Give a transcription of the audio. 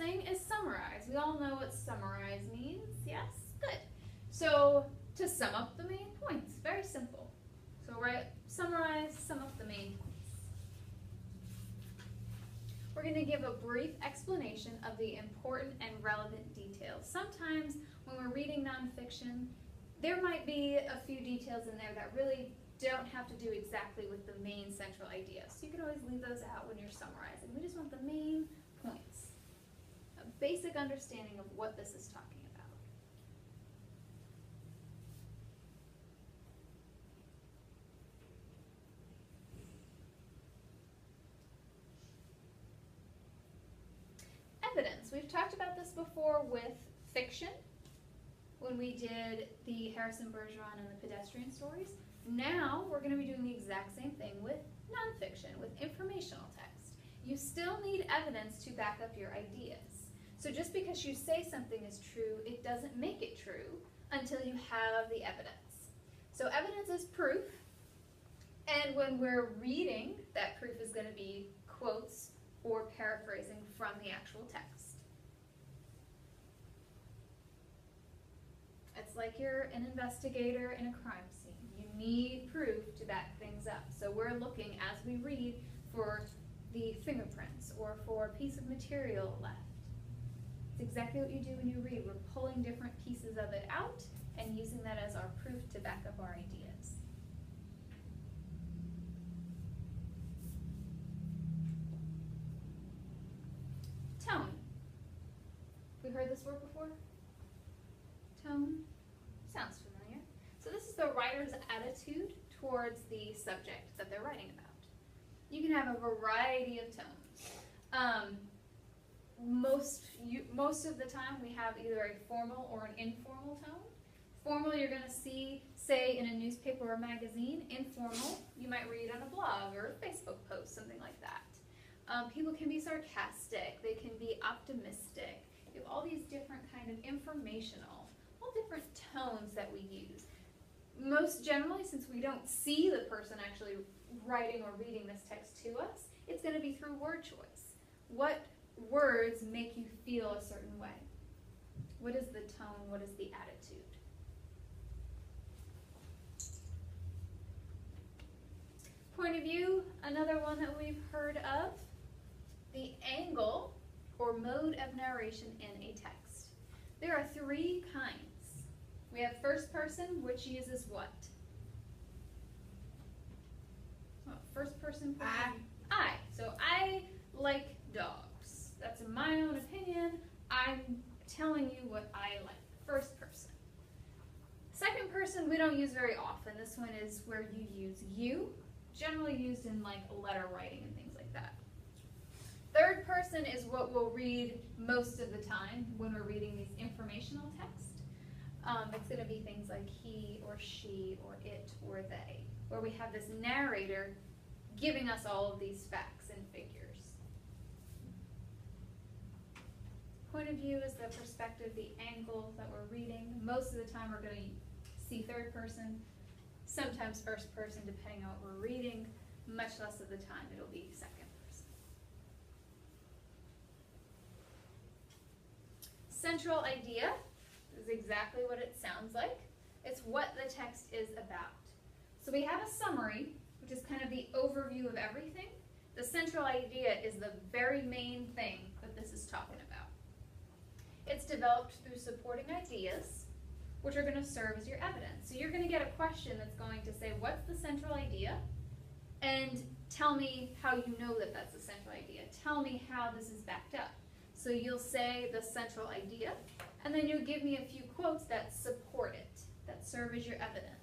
thing is summarize. We all know what summarize means. Yes? Good. So to sum up the main points, very simple. So write summarize, sum up the main points. We're going to give a brief explanation of the important and relevant details. Sometimes when we're reading nonfiction, there might be a few details in there that really don't have to do exactly with the main central idea. So you can always leave those out when you're summarizing. We just want the main points. A basic understanding of what this is talking about. Evidence. We've talked about this before with fiction, when we did the Harrison Bergeron and the pedestrian stories. Now we're going to be doing the exact same thing with nonfiction, with informational text. You still need evidence to back up your ideas. So just because you say something is true, it doesn't make it true until you have the evidence. So evidence is proof, and when we're reading, that proof is going to be quotes or paraphrasing from the actual text. It's like you're an investigator in a crime scene. You need proof to back things up. So we're looking as we read for the fingerprints or for a piece of material left. It's exactly what you do when you read. We're pulling different pieces of it out and using that as our proof to back up our ideas. Tone. We heard this word before? Tone. Sounds familiar. So this is the writer's attitude towards the subject that they're writing about. You can have a variety of tones. Most of the time we have either a formal or an informal tone. Formal you're going to see, say, in a newspaper or magazine. Informal you might read on a blog or a Facebook post, something like that. People can be sarcastic, they can be optimistic. You have all these different kind of informational, all different tones that we use. Most generally, since we don't see the person actually writing or reading this text to us, it's going to be through word choice. What words make you feel a certain way? What is the tone? What is the attitude? Point of view, another one that we've heard of. The angle or mode of narration in a text. There are three kinds. We have first person, which uses what? Oh, first person. I. So I like dogs. That's my own opinion. I'm telling you what I like. First person. Second person we don't use very often. This one is where you use you, generally used in like letter writing and things like that. Third person is what we'll read most of the time when we're reading these informational texts. It's going to be things like he or she or it or they, where we have this narrator giving us all of these facts and figures. Point of view is the perspective, the angle that we're reading. Most of the time we're going to see third person, sometimes first person depending on what we're reading. Much less of the time it'll be second person. Central idea is exactly what it sounds like. It's what the text is about. So we have a summary, which is kind of the overview of everything. The central idea is the very main thing that this is talking about. It's developed through supporting ideas, which are going to serve as your evidence. So you're going to get a question that's going to say, what's the central idea? And tell me how you know that that's the central idea. Tell me how this is backed up. So you'll say the central idea, and then you'll give me a few quotes that support it, that serve as your evidence.